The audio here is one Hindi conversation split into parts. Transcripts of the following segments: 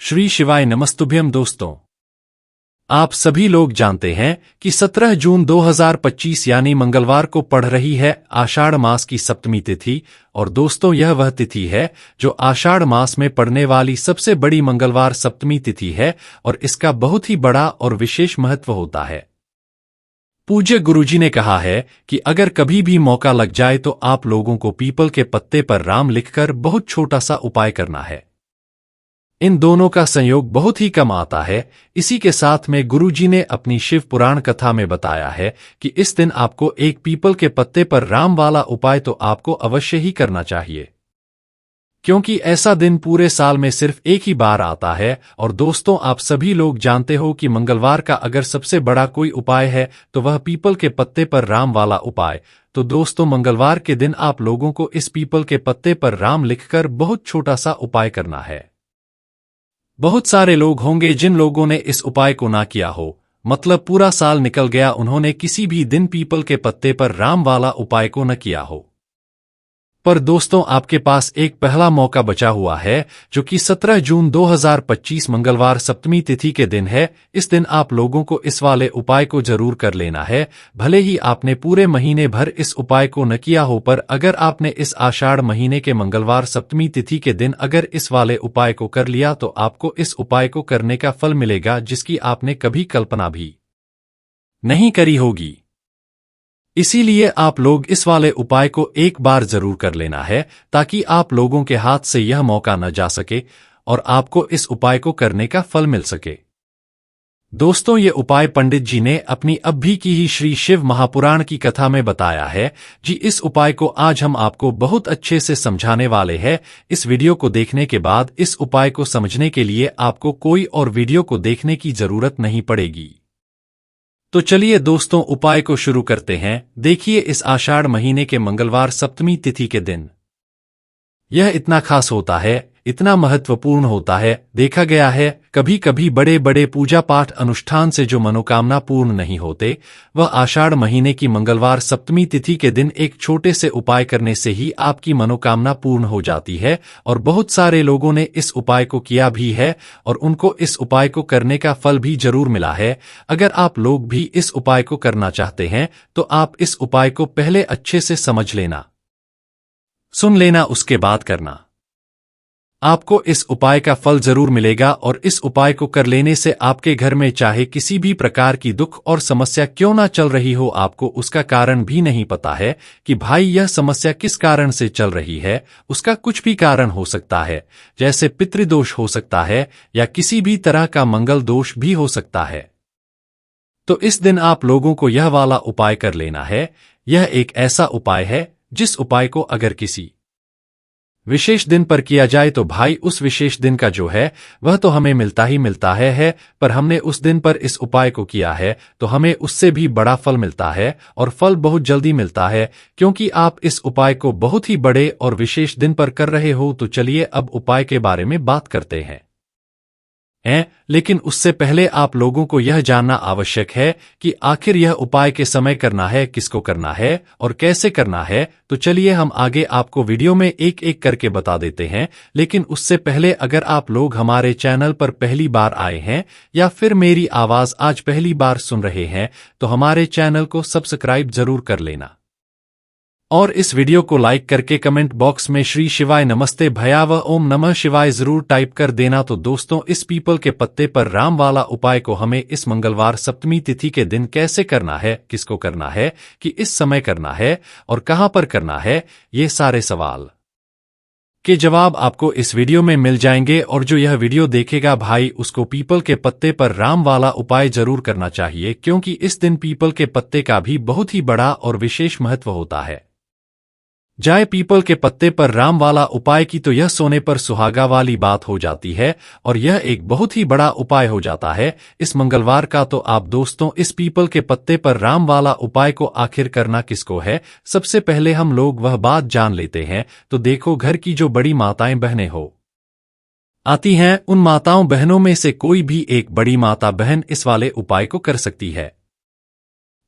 श्री शिवाय नमस्तुभ्यम दोस्तों, आप सभी लोग जानते हैं कि 17 जून 2025 यानी मंगलवार को पड़ रही है आषाढ़ मास की सप्तमी तिथि। और दोस्तों, यह वह तिथि है जो आषाढ़ मास में पड़ने वाली सबसे बड़ी मंगलवार सप्तमी तिथि है और इसका बहुत ही बड़ा और विशेष महत्व होता है। पूज्य गुरुजी ने कहा है कि अगर कभी भी मौका लग जाए तो आप लोगों को पीपल के पत्ते पर राम लिखकर बहुत छोटा सा उपाय करना है। इन दोनों का संयोग बहुत ही कम आता है। इसी के साथ में गुरुजी ने अपनी शिव पुराण कथा में बताया है कि इस दिन आपको एक पीपल के पत्ते पर राम वाला उपाय तो आपको अवश्य ही करना चाहिए, क्योंकि ऐसा दिन पूरे साल में सिर्फ एक ही बार आता है। और दोस्तों, आप सभी लोग जानते हो कि मंगलवार का अगर सबसे बड़ा कोई उपाय है तो वह पीपल के पत्ते पर राम वाला उपाय। तो दोस्तों, मंगलवार के दिन आप लोगों को इस पीपल के पत्ते पर राम लिखकर बहुत छोटा सा उपाय करना है। बहुत सारे लोग होंगे जिन लोगों ने इस उपाय को ना किया हो, मतलब पूरा साल निकल गया, उन्होंने किसी भी दिन पीपल के पत्ते पर राम वाला उपाय को न किया हो। पर दोस्तों, आपके पास एक पहला मौका बचा हुआ है, जो कि 17 जून 2025 मंगलवार सप्तमी तिथि के दिन है। इस दिन आप लोगों को इस वाले उपाय को जरूर कर लेना है। भले ही आपने पूरे महीने भर इस उपाय को न किया हो, पर अगर आपने इस आषाढ़ महीने के मंगलवार सप्तमी तिथि के दिन अगर इस वाले उपाय को कर लिया तो आपको इस उपाय को करने का फल मिलेगा जिसकी आपने कभी कल्पना भी नहीं करी होगी। इसीलिए आप लोग इस वाले उपाय को एक बार जरूर कर लेना है, ताकि आप लोगों के हाथ से यह मौका न जा सके और आपको इस उपाय को करने का फल मिल सके। दोस्तों, ये उपाय पंडित जी ने अपनी अब भी की ही श्री शिव महापुराण की कथा में बताया है जी। इस उपाय को आज हम आपको बहुत अच्छे से समझाने वाले हैं। इस वीडियो को देखने के बाद इस उपाय को समझने के लिए आपको कोई और वीडियो को देखने की जरूरत नहीं पड़ेगी। तो चलिए दोस्तों, उपाय को शुरू करते हैं। देखिए, इस आषाढ़ महीने के मंगलवार सप्तमी तिथि के दिन यह इतना खास होता है, इतना महत्वपूर्ण होता है। देखा गया है कभी कभी बड़े बड़े पूजा पाठ अनुष्ठान से जो मनोकामना पूर्ण नहीं होते, वह आषाढ़ महीने की मंगलवार सप्तमी तिथि के दिन एक छोटे से उपाय करने से ही आपकी मनोकामना पूर्ण हो जाती है। और बहुत सारे लोगों ने इस उपाय को किया भी है और उनको इस उपाय को करने का फल भी जरूर मिला है। अगर आप लोग भी इस उपाय को करना चाहते हैं तो आप इस उपाय को पहले अच्छे से समझ लेना, सुन लेना, उसके बाद करना। आपको इस उपाय का फल जरूर मिलेगा और इस उपाय को कर लेने से आपके घर में चाहे किसी भी प्रकार की दुख और समस्या क्यों ना चल रही हो, आपको उसका कारण भी नहीं पता है कि भाई यह समस्या किस कारण से चल रही है। उसका कुछ भी कारण हो सकता है, जैसे पितृदोष हो सकता है या किसी भी तरह का मंगल दोष भी हो सकता है। तो इस दिन आप लोगों को यह वाला उपाय कर लेना है। यह एक ऐसा उपाय है जिस उपाय को अगर किसी विशेष दिन पर किया जाए तो भाई उस विशेष दिन का जो है वह तो हमें मिलता ही मिलता है। पर हमने उस दिन पर इस उपाय को किया है तो हमें उससे भी बड़ा फल मिलता है और फल बहुत जल्दी मिलता है, क्योंकि आप इस उपाय को बहुत ही बड़े और विशेष दिन पर कर रहे हो। तो चलिए अब उपाय के बारे में बात करते हैं। लेकिन उससे पहले आप लोगों को यह जानना आवश्यक है कि आखिर यह उपाय के समय करना है, किसको करना है और कैसे करना है। तो चलिए हम आगे आपको वीडियो में एक एक करके बता देते हैं। लेकिन उससे पहले अगर आप लोग हमारे चैनल पर पहली बार आए हैं या फिर मेरी आवाज आज पहली बार सुन रहे हैं तो हमारे चैनल को सब्सक्राइब जरूर कर लेना और इस वीडियो को लाइक करके कमेंट बॉक्स में श्री शिवाय नमस्ते भयावह ओम नमः शिवाय जरूर टाइप कर देना। तो दोस्तों, इस पीपल के पत्ते पर राम वाला उपाय को हमें इस मंगलवार सप्तमी तिथि के दिन कैसे करना है, किसको करना है, कि इस समय करना है और कहां पर करना है, ये सारे सवाल के जवाब आपको इस वीडियो में मिल जाएंगे। और जो यह वीडियो देखेगा भाई, उसको पीपल के पत्ते पर राम वाला उपाय जरूर करना चाहिए, क्योंकि इस दिन पीपल के पत्ते का भी बहुत ही बड़ा और विशेष महत्व होता है। जाए पीपल के पत्ते पर राम वाला उपाय की तो यह सोने पर सुहागा वाली बात हो जाती है और यह एक बहुत ही बड़ा उपाय हो जाता है इस मंगलवार का। तो आप दोस्तों, इस पीपल के पत्ते पर राम वाला उपाय को आखिर करना किसको है, सबसे पहले हम लोग वह बात जान लेते हैं। तो देखो, घर की जो बड़ी माताएं बहनें हो आती हैं, उन माताओं बहनों में से कोई भी एक बड़ी माता बहन इस वाले उपाय को कर सकती है।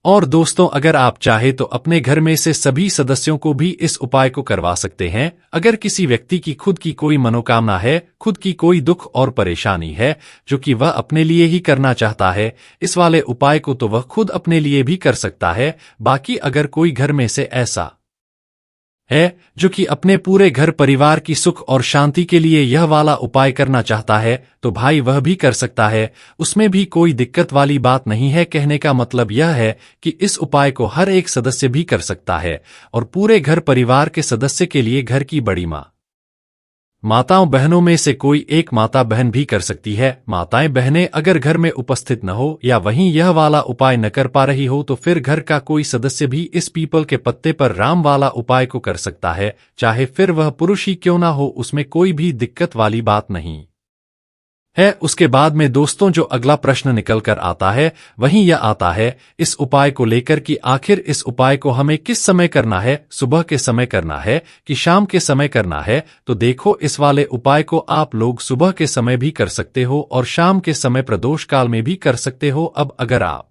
और दोस्तों, अगर आप चाहे तो अपने घर में से सभी सदस्यों को भी इस उपाय को करवा सकते हैं। अगर किसी व्यक्ति की खुद की कोई मनोकामना है, खुद की कोई दुख और परेशानी है जो कि वह अपने लिए ही करना चाहता है, इस वाले उपाय को तो वह खुद अपने लिए भी कर सकता है। बाकी अगर कोई घर में से ऐसा है जो कि अपने पूरे घर परिवार की सुख और शांति के लिए यह वाला उपाय करना चाहता है, तो भाई वह भी कर सकता है। उसमें भी कोई दिक्कत वाली बात नहीं है। कहने का मतलब यह है कि इस उपाय को हर एक सदस्य भी कर सकता है और पूरे घर परिवार के सदस्य के लिए घर की बड़ी माताओं बहनों में से कोई एक माता बहन भी कर सकती है। माताएं बहनें अगर घर में उपस्थित न हो या वहीं यह वाला उपाय न कर पा रही हो तो फिर घर का कोई सदस्य भी इस पीपल के पत्ते पर राम वाला उपाय को कर सकता है, चाहे फिर वह पुरुष ही क्यों ना हो। उसमें कोई भी दिक्कत वाली बात नहीं है। उसके बाद में दोस्तों जो अगला प्रश्न निकल कर आता है वहीं यह आता है इस उपाय को लेकर कि आखिर इस उपाय को हमें किस समय करना है, सुबह के समय करना है कि शाम के समय करना है। तो देखो, इस वाले उपाय को आप लोग सुबह के समय भी कर सकते हो और शाम के समय प्रदोष काल में भी कर सकते हो। अब अगर आप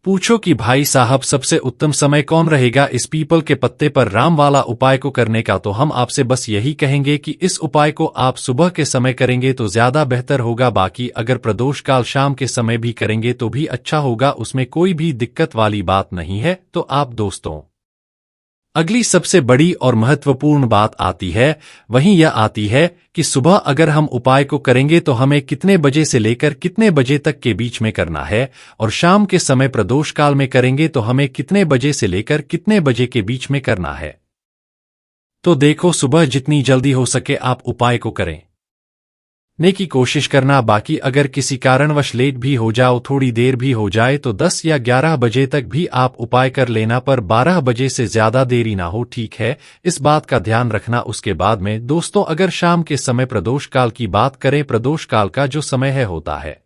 पूछो कि भाई साहब सबसे उत्तम समय कौन रहेगा इस पीपल के पत्ते पर राम वाला उपाय को करने का, तो हम आपसे बस यही कहेंगे कि इस उपाय को आप सुबह के समय करेंगे तो ज्यादा बेहतर होगा। बाकी अगर प्रदोष काल शाम के समय भी करेंगे तो भी अच्छा होगा, उसमें कोई भी दिक्कत वाली बात नहीं है। तो आप दोस्तों, अगली सबसे बड़ी और महत्वपूर्ण बात आती है, वहीं यह आती है कि सुबह अगर हम उपाय को करेंगे तो हमें कितने बजे से लेकर कितने बजे तक के बीच में करना है, और शाम के समय प्रदोष काल में करेंगे तो हमें कितने बजे से लेकर कितने बजे के बीच में करना है। तो देखो, सुबह जितनी जल्दी हो सके आप उपाय को करें ने की कोशिश करना। बाकी अगर किसी कारणवश लेट भी हो जाओ, थोड़ी देर भी हो जाए, तो 10 या 11 बजे तक भी आप उपाय कर लेना, पर 12 बजे से ज्यादा देरी ना हो, ठीक है? इस बात का ध्यान रखना। उसके बाद में दोस्तों, अगर शाम के समय प्रदोष काल की बात करें, प्रदोष काल का जो समय होता है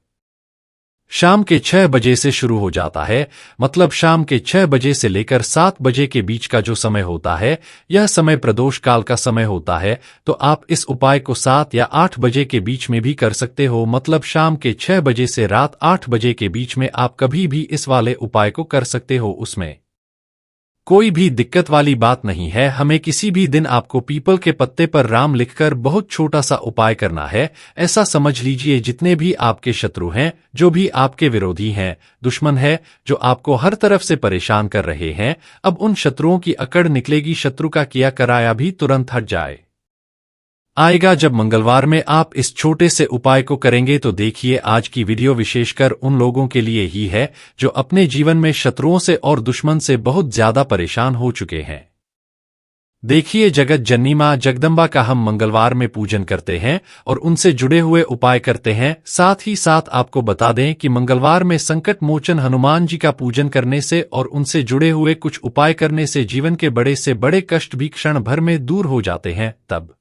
शाम के 6 बजे से शुरू हो जाता है। मतलब शाम के 6 बजे से लेकर 7 बजे के बीच का जो समय होता है, यह समय प्रदोष काल का समय होता है। तो आप इस उपाय को 7 या 8 बजे के बीच में भी कर सकते हो। मतलब शाम के 6 बजे से रात 8 बजे के बीच में आप कभी भी इस वाले उपाय को कर सकते हो, उसमें कोई भी दिक्कत वाली बात नहीं है। हमें किसी भी दिन आपको पीपल के पत्ते पर राम लिखकर बहुत छोटा सा उपाय करना है। ऐसा समझ लीजिए, जितने भी आपके शत्रु हैं, जो भी आपके विरोधी हैं, दुश्मन है, जो आपको हर तरफ से परेशान कर रहे हैं, अब उन शत्रुओं की अकड़ निकलेगी। शत्रु का किया कराया भी तुरंत हट जाए आएगा जब मंगलवार में आप इस छोटे से उपाय को करेंगे। तो देखिए, आज की वीडियो विशेषकर उन लोगों के लिए ही है जो अपने जीवन में शत्रुओं से और दुश्मन से बहुत ज्यादा परेशान हो चुके हैं। देखिए, जगत जननी मां जगदम्बा का हम मंगलवार में पूजन करते हैं और उनसे जुड़े हुए उपाय करते हैं। साथ ही साथ आपको बता दें कि मंगलवार में संकट मोचन हनुमान जी का पूजन करने से और उनसे जुड़े हुए कुछ उपाय करने से जीवन के बड़े से बड़े कष्ट भी क्षण भर में दूर हो जाते हैं। तब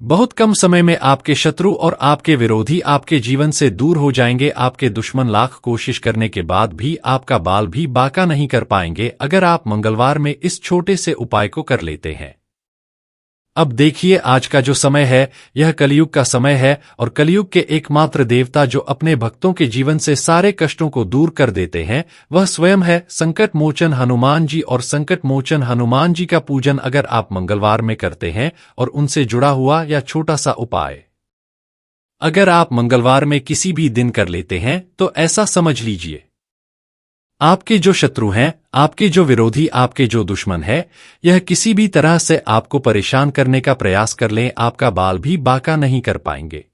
बहुत कम समय में आपके शत्रु और आपके विरोधी आपके जीवन से दूर हो जाएंगे। आपके दुश्मन लाख कोशिश करने के बाद भी आपका बाल भी बाका नहीं कर पाएंगे, अगर आप मंगलवार में इस छोटे से उपाय को कर लेते हैं। अब देखिए, आज का जो समय है यह कलयुग का समय है और कलयुग के एकमात्र देवता जो अपने भक्तों के जीवन से सारे कष्टों को दूर कर देते हैं, वह स्वयं है संकट मोचन हनुमान जी। और संकट मोचन हनुमान जी का पूजन अगर आप मंगलवार में करते हैं और उनसे जुड़ा हुआ या छोटा सा उपाय अगर आप मंगलवार में किसी भी दिन कर लेते हैं, तो ऐसा समझ लीजिए, आपके जो शत्रु हैं, आपके जो विरोधी, आपके जो दुश्मन है, यह किसी भी तरह से आपको परेशान करने का प्रयास कर लें, आपका बाल भी बाका नहीं कर पाएंगे।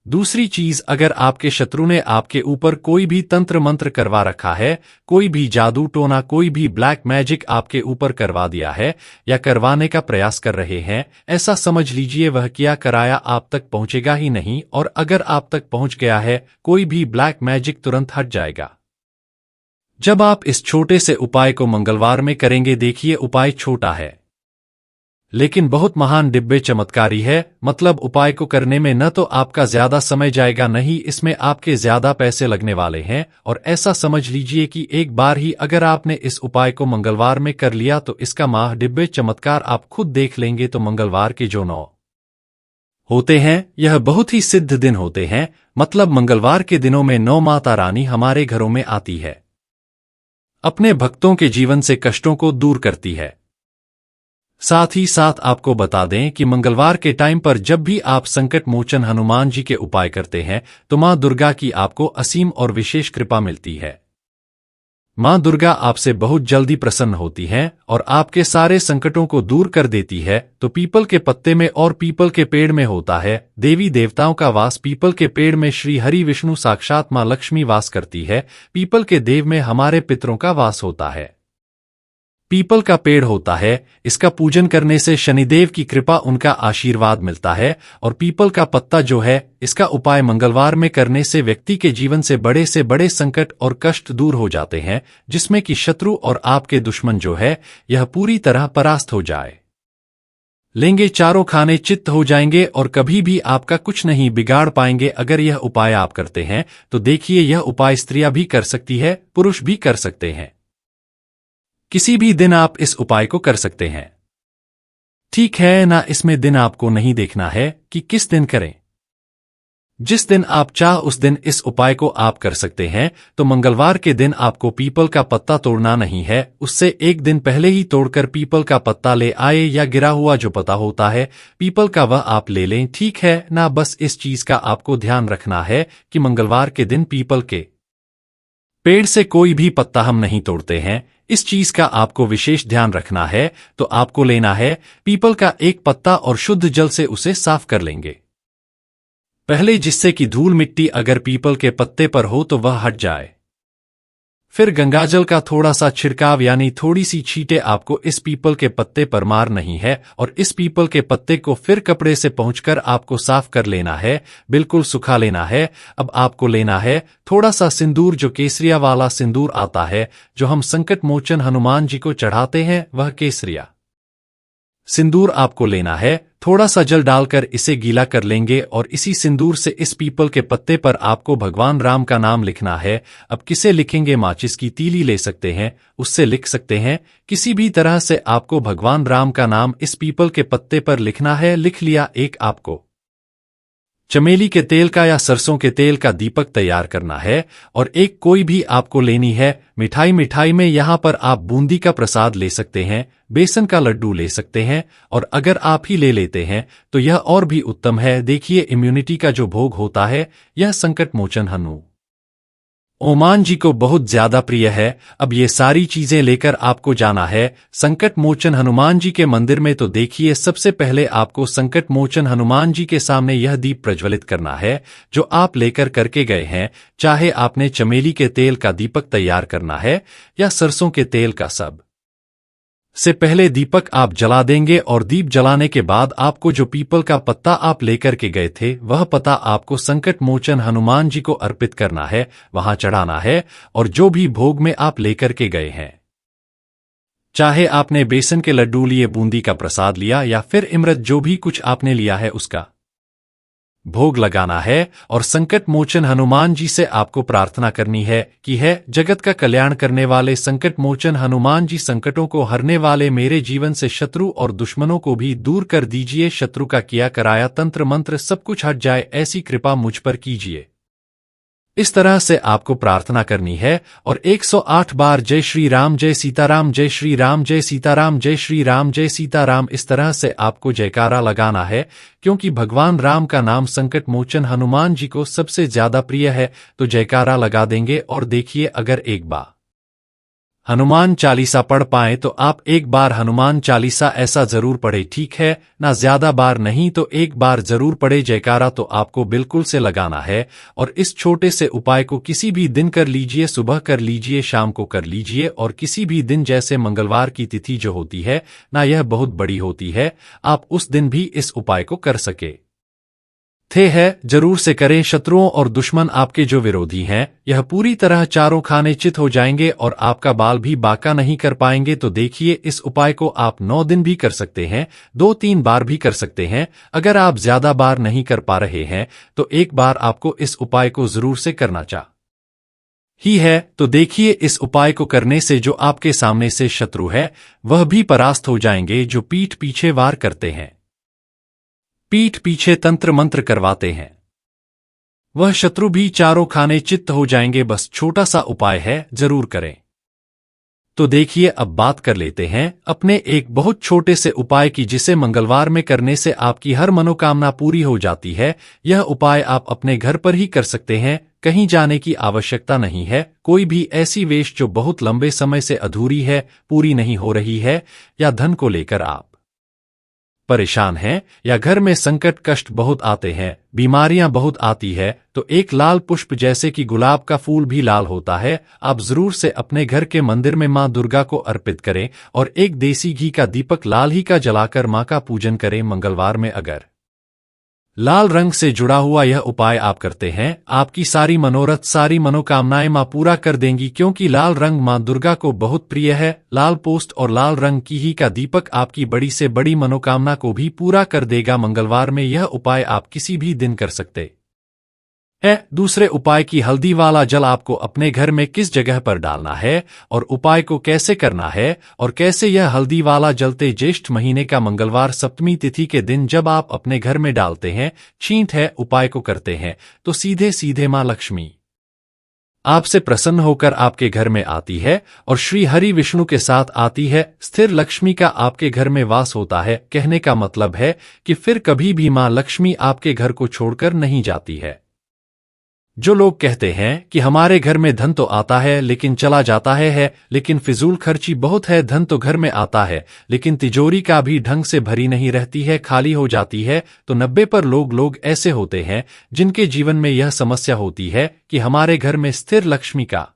दूसरी चीज, अगर आपके शत्रु ने आपके ऊपर कोई भी तंत्र मंत्र करवा रखा है, कोई भी जादू टोना, कोई भी ब्लैक मैजिक आपके ऊपर करवा दिया है या करवाने का प्रयास कर रहे हैं, ऐसा समझ लीजिए वह किया कराया आप तक पहुंचेगा ही नहीं। और अगर आप तक पहुंच गया है कोई भी ब्लैक मैजिक, तुरंत हट जाएगा जब आप इस छोटे से उपाय को मंगलवार में करेंगे। देखिए, उपाय छोटा है लेकिन बहुत महान दिव्य चमत्कारी है। मतलब उपाय को करने में न तो आपका ज्यादा समय जाएगा, नहीं इसमें आपके ज्यादा पैसे लगने वाले हैं। और ऐसा समझ लीजिए कि एक बार ही अगर आपने इस उपाय को मंगलवार में कर लिया तो इसका माह दिव्य चमत्कार आप खुद देख लेंगे। तो मंगलवार के जो 9 होते हैं, यह बहुत ही सिद्ध दिन होते हैं। मतलब मंगलवार के दिनों में 9 माता रानी हमारे घरों में आती है। अपने भक्तों के जीवन से कष्टों को दूर करती है। साथ ही साथ आपको बता दें कि मंगलवार के टाइम पर जब भी आप संकट मोचन हनुमान जी के उपाय करते हैं तो मां दुर्गा की आपको असीम और विशेष कृपा मिलती है। मां दुर्गा आपसे बहुत जल्दी प्रसन्न होती हैं और आपके सारे संकटों को दूर कर देती है। तो पीपल के पत्ते में और पीपल के पेड़ में होता है देवी देवताओं का वास। पीपल के पेड़ में श्री हरि विष्णु साक्षात मां लक्ष्मी वास करती है। पीपल के देव में हमारे पितरों का वास होता है। पीपल का पेड़ होता है, इसका पूजन करने से शनिदेव की कृपा उनका आशीर्वाद मिलता है। और पीपल का पत्ता जो है, इसका उपाय मंगलवार में करने से व्यक्ति के जीवन से बड़े संकट और कष्ट दूर हो जाते हैं, जिसमें कि शत्रु और आपके दुश्मन जो है यह पूरी तरह परास्त हो जाए लेंगे, चारों खाने चित्त हो जाएंगे और कभी भी आपका कुछ नहीं बिगाड़ पाएंगे। अगर यह उपाय आप करते हैं तो देखिए, यह उपाय स्त्रियां भी कर सकती है, पुरुष भी कर सकते हैं। किसी भी दिन आप इस उपाय को कर सकते हैं, ठीक है ना। इसमें दिन आपको नहीं देखना है कि किस दिन करें, जिस दिन आप चाह उस दिन इस उपाय को आप कर सकते हैं। तो मंगलवार के दिन आपको पीपल का पत्ता तोड़ना नहीं है, उससे एक दिन पहले ही तोड़कर पीपल का पत्ता ले आए, या गिरा हुआ जो पत्ता होता है पीपल का वह आप ले लें, ठीक है ना। बस इस चीज का आपको ध्यान रखना है कि मंगलवार के दिन पीपल के पेड़ से कोई भी पत्ता हम नहीं तोड़ते हैं, इस चीज का आपको विशेष ध्यान रखना है। तो आपको लेना है पीपल का एक पत्ता और शुद्ध जल से उसे साफ कर लेंगे पहले, जिससे कि धूल मिट्टी अगर पीपल के पत्ते पर हो तो वह हट जाए। फिर गंगाजल का थोड़ा सा छिड़काव यानी थोड़ी सी छींटे आपको इस पीपल के पत्ते पर मार नहीं है, और इस पीपल के पत्ते को फिर कपड़े से पहुंचकर आपको साफ कर लेना है, बिल्कुल सुखा लेना है। अब आपको लेना है थोड़ा सा सिंदूर, जो केसरिया वाला सिंदूर आता है, जो हम संकट मोचन हनुमान जी को चढ़ाते हैं, वह केसरिया सिंदूर आपको लेना है। थोड़ा सा जल डालकर इसे गीला कर लेंगे और इसी सिंदूर से इस पीपल के पत्ते पर आपको भगवान राम का नाम लिखना है। अब किसे लिखेंगे? माचिस की तीली ले सकते हैं, उससे लिख सकते हैं। किसी भी तरह से आपको भगवान राम का नाम इस पीपल के पत्ते पर लिखना है। लिख लिया? एक आपको चमेली के तेल का या सरसों के तेल का दीपक तैयार करना है, और एक कोई भी आपको लेनी है मिठाई में यहाँ पर आप बूंदी का प्रसाद ले सकते हैं, बेसन का लड्डू ले सकते हैं, और अगर आप ही ले लेते हैं तो यह और भी उत्तम है। देखिए, इम्यूनिटी का जो भोग होता है यह संकट मोचन हनुमान जी को बहुत ज्यादा प्रिय है। अब ये सारी चीजें लेकर आपको जाना है संकट मोचन हनुमान जी के मंदिर में। तो देखिए, सबसे पहले आपको संकट मोचन हनुमान जी के सामने यह दीप प्रज्वलित करना है जो आप लेकर करके गए हैं। चाहे आपने चमेली के तेल का दीपक तैयार करना है या सरसों के तेल का, सब से पहले दीपक आप जला देंगे, और दीप जलाने के बाद आपको जो पीपल का पत्ता आप लेकर के गए थे वह पत्ता आपको संकट मोचन हनुमान जी को अर्पित करना है, वहां चढ़ाना है। और जो भी भोग में आप लेकर के गए हैं, चाहे आपने बेसन के लड्डू लिए, बूंदी का प्रसाद लिया, या फिर इमरत, जो भी कुछ आपने लिया है उसका भोग लगाना है। और संकट मोचन हनुमान जी से आपको प्रार्थना करनी है कि है जगत का कल्याण करने वाले संकट मोचन हनुमान जी, संकटों को हरने वाले मेरे जीवन से शत्रु और दुश्मनों को भी दूर कर दीजिए। शत्रु का किया कराया तंत्र मंत्र सब कुछ हट जाए, ऐसी कृपा मुझ पर कीजिए। इस तरह से आपको प्रार्थना करनी है, और 108 बार जय श्री राम, जय सीताराम, जय श्री राम, जय सीताराम, जय श्री राम, जय सीताराम, इस तरह से आपको जयकारा लगाना है। क्योंकि भगवान राम का नाम संकट मोचन हनुमान जी को सबसे ज्यादा प्रिय है। तो जयकारा लगा देंगे। और देखिए, अगर एक बार हनुमान चालीसा पढ़ पाए तो आप एक बार हनुमान चालीसा ऐसा जरूर पढ़े, ठीक है ना। ज्यादा बार नहीं तो एक बार जरूर पढ़े। जयकारा तो आपको बिल्कुल से लगाना है। और इस छोटे से उपाय को किसी भी दिन कर लीजिए, सुबह कर लीजिए, शाम को कर लीजिए, और किसी भी दिन, जैसे मंगलवार की तिथि जो होती है ना, यह बहुत बड़ी होती है, आप उस दिन भी इस उपाय को कर सके थे है। जरूर से करें। शत्रुओं और दुश्मन आपके जो विरोधी हैं यह पूरी तरह चारों खाने चित हो जाएंगे और आपका बाल भी बाका नहीं कर पाएंगे। तो देखिए, इस उपाय को आप 9 दिन भी कर सकते हैं, 2-3 बार भी कर सकते हैं। अगर आप ज्यादा बार नहीं कर पा रहे हैं तो एक बार आपको इस उपाय को जरूर से करना ही है। तो देखिए, इस उपाय को करने से जो आपके सामने से शत्रु है वह भी परास्त हो जाएंगे, जो पीठ पीछे वार करते हैं, पीठ पीछे तंत्र मंत्र करवाते हैं, वह शत्रु भी चारों खाने चित्त हो जाएंगे। बस छोटा सा उपाय है, जरूर करें। तो देखिए अब बात कर लेते हैं अपने एक बहुत छोटे से उपाय की जिसे मंगलवार में करने से आपकी हर मनोकामना पूरी हो जाती है। यह उपाय आप अपने घर पर ही कर सकते हैं, कहीं जाने की आवश्यकता नहीं है। कोई भी ऐसी वेश जो बहुत लंबे समय से अधूरी है, पूरी नहीं हो रही है, या धन को लेकर आप परेशान हैं, या घर में संकट कष्ट बहुत आते हैं, बीमारियां बहुत आती है, तो एक लाल पुष्प जैसे कि गुलाब का फूल भी लाल होता है, आप जरूर से अपने घर के मंदिर में मां दुर्गा को अर्पित करें और एक देसी घी का दीपक लाल ही का जलाकर मां का पूजन करें। मंगलवार में अगर लाल रंग से जुड़ा हुआ यह उपाय आप करते हैं, आपकी सारी मनोरथ सारी मनोकामनाएं मां पूरा कर देंगी, क्योंकि लाल रंग मां दुर्गा को बहुत प्रिय है। लाल पोस्ट और लाल रंग की ही का दीपक आपकी बड़ी से बड़ी मनोकामना को भी पूरा कर देगा। मंगलवार में यह उपाय आप किसी भी दिन कर सकते है। दूसरे उपाय की हल्दी वाला जल आपको अपने घर में किस जगह पर डालना है और उपाय को कैसे करना है और कैसे यह हल्दी वाला जलते ज्येष्ठ महीने का मंगलवार सप्तमी तिथि के दिन जब आप अपने घर में डालते हैं, छींट है उपाय को करते हैं, तो सीधे सीधे मां लक्ष्मी आपसे प्रसन्न होकर आपके घर में आती है और श्री हरि विष्णु के साथ आती है। स्थिर लक्ष्मी का आपके घर में वास होता है। कहने का मतलब है कि फिर कभी भी मां लक्ष्मी आपके घर को छोड़कर नहीं जाती है। जो लोग कहते हैं कि हमारे घर में धन तो आता है लेकिन चला जाता है, लेकिन फिजूल खर्ची बहुत है, धन तो घर में आता है लेकिन तिजोरी का भी ढंग से भरी नहीं रहती है, खाली हो जाती है, तो 90% लोग ऐसे होते हैं जिनके जीवन में यह समस्या होती है कि हमारे घर में स्थिर लक्ष्मी का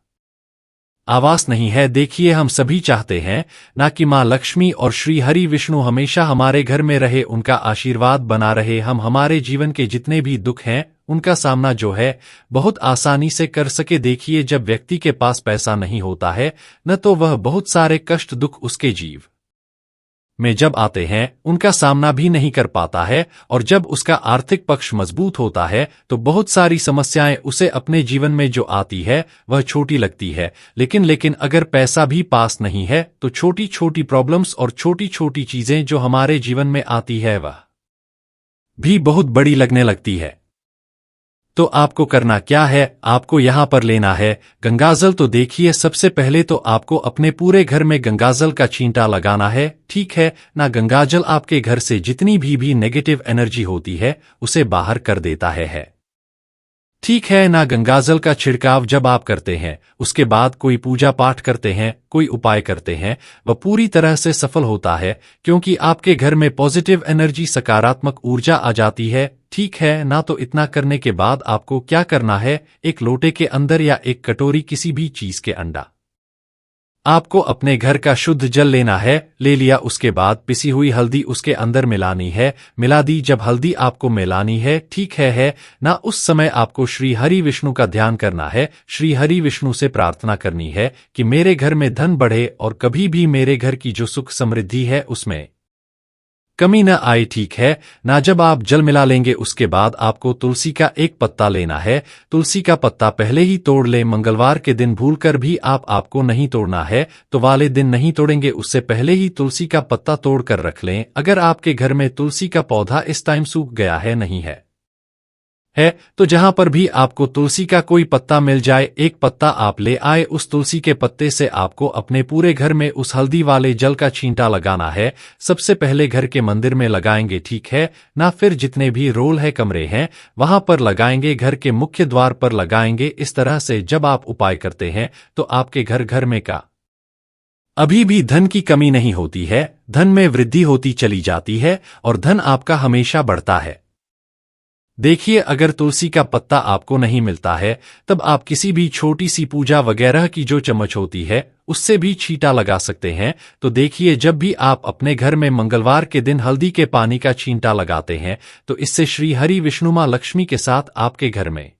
आवास नहीं है। देखिए हम सभी चाहते हैं ना कि मां लक्ष्मी और श्री हरि विष्णु हमेशा हमारे घर में रहे, उनका आशीर्वाद बना रहे, हम हमारे जीवन के जितने भी दुख हैं उनका सामना जो है बहुत आसानी से कर सके। देखिए जब व्यक्ति के पास पैसा नहीं होता है न तो वह बहुत सारे कष्ट दुख उसके जीव में जब आते हैं उनका सामना भी नहीं कर पाता है, और जब उसका आर्थिक पक्ष मजबूत होता है तो बहुत सारी समस्याएं उसे अपने जीवन में जो आती है वह छोटी लगती है। लेकिन अगर पैसा भी पास नहीं है तो छोटी छोटी प्रॉब्लम्स और छोटी छोटी चीजें जो हमारे जीवन में आती है वह भी बहुत बड़ी लगने लगती है। तो आपको करना क्या है, आपको यहां पर लेना है गंगाजल। तो देखिए सबसे पहले तो आपको अपने पूरे घर में गंगाजल का छींटा लगाना है, ठीक है ना। गंगाजल आपके घर से जितनी भी नेगेटिव एनर्जी होती है उसे बाहर कर देता है, ठीक है ना। गंगाजल का छिड़काव जब आप करते हैं उसके बाद कोई पूजा पाठ करते हैं, कोई उपाय करते हैं, वह पूरी तरह से सफल होता है, क्योंकि आपके घर में पॉजिटिव एनर्जी सकारात्मक ऊर्जा आ जाती है, ठीक है ना। तो इतना करने के बाद आपको क्या करना है, एक लोटे के अंदर या एक कटोरी किसी भी चीज के अंडा आपको अपने घर का शुद्ध जल लेना है। ले लिया, उसके बाद पिसी हुई हल्दी उसके अंदर मिलानी है, मिला दी। जब हल्दी आपको मिलानी है, ठीक है ना, उस समय आपको श्री हरि विष्णु का ध्यान करना है। श्री हरि विष्णु से प्रार्थना करनी है कि मेरे घर में धन बढ़े और कभी भी मेरे घर की जो सुख समृद्धि है उसमें कमी न आए, ठीक है ना। जब आप जल मिला लेंगे उसके बाद आपको तुलसी का एक पत्ता लेना है। तुलसी का पत्ता पहले ही तोड़ लें, मंगलवार के दिन भूलकर भी आपको नहीं तोड़ना है, तो वाले दिन नहीं तोड़ेंगे, उससे पहले ही तुलसी का पत्ता तोड़ कर रख लें। अगर आपके घर में तुलसी का पौधा इस टाइम सूख गया है, नहीं है तो जहां पर भी आपको तुलसी का कोई पत्ता मिल जाए, एक पत्ता आप ले आए, उस तुलसी के पत्ते से आपको अपने पूरे घर में उस हल्दी वाले जल का छींटा लगाना है। सबसे पहले घर के मंदिर में लगाएंगे, ठीक है ना, फिर जितने भी रोल है कमरे हैं वहां पर लगाएंगे, घर के मुख्य द्वार पर लगाएंगे। इस तरह से जब आप उपाय करते हैं तो आपके घर में का अभी भी धन की कमी नहीं होती है, धन में वृद्धि होती चली जाती है और धन आपका हमेशा बढ़ता है। देखिए अगर तुलसी का पत्ता आपको नहीं मिलता है तब आप किसी भी छोटी सी पूजा वगैरह की जो चम्मच होती है उससे भी छींटा लगा सकते हैं। तो देखिए जब भी आप अपने घर में मंगलवार के दिन हल्दी के पानी का छींटा लगाते हैं तो इससे श्री हरि विष्णु मां लक्ष्मी के साथ आपके घर में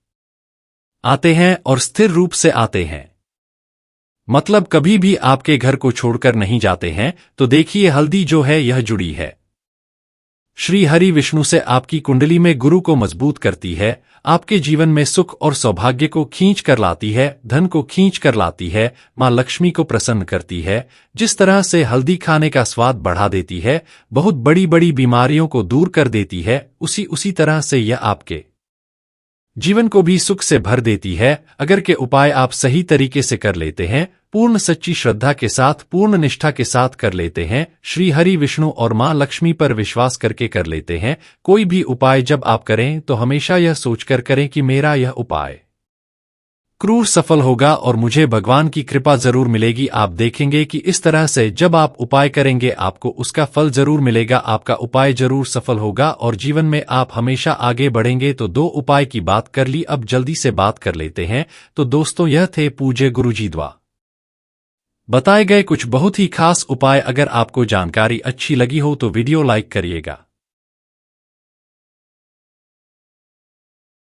आते हैं और स्थिर रूप से आते हैं, मतलब कभी भी आपके घर को छोड़कर नहीं जाते हैं। तो देखिए हल्दी जो है यह जुड़ी है श्री हरि विष्णु से, आपकी कुंडली में गुरु को मजबूत करती है, आपके जीवन में सुख और सौभाग्य को खींच कर लाती है, धन को खींच कर लाती है, मां लक्ष्मी को प्रसन्न करती है। जिस तरह से हल्दी खाने का स्वाद बढ़ा देती है, बहुत बड़ी बड़ी बीमारियों को दूर कर देती है, उसी तरह से यह आपके जीवन को भी सुख से भर देती है। अगर के उपाय आप सही तरीके से कर लेते हैं, पूर्ण सच्ची श्रद्धा के साथ, पूर्ण निष्ठा के साथ कर लेते हैं, श्री हरि विष्णु और मां लक्ष्मी पर विश्वास करके कर लेते हैं। कोई भी उपाय जब आप करें तो हमेशा यह सोचकर करें कि मेरा यह उपाय क्रूर सफल होगा और मुझे भगवान की कृपा जरूर मिलेगी। आप देखेंगे कि इस तरह से जब आप उपाय करेंगे आपको उसका फल जरूर मिलेगा, आपका उपाय जरूर सफल होगा और जीवन में आप हमेशा आगे बढ़ेंगे। तो 2 उपाय की बात कर ली, अब जल्दी से बात कर लेते हैं। तो दोस्तों, यह थे पूज्य गुरुजी द्वारा बताए गए कुछ बहुत ही खास उपाय। अगर आपको जानकारी अच्छी लगी हो तो वीडियो लाइक करिएगा।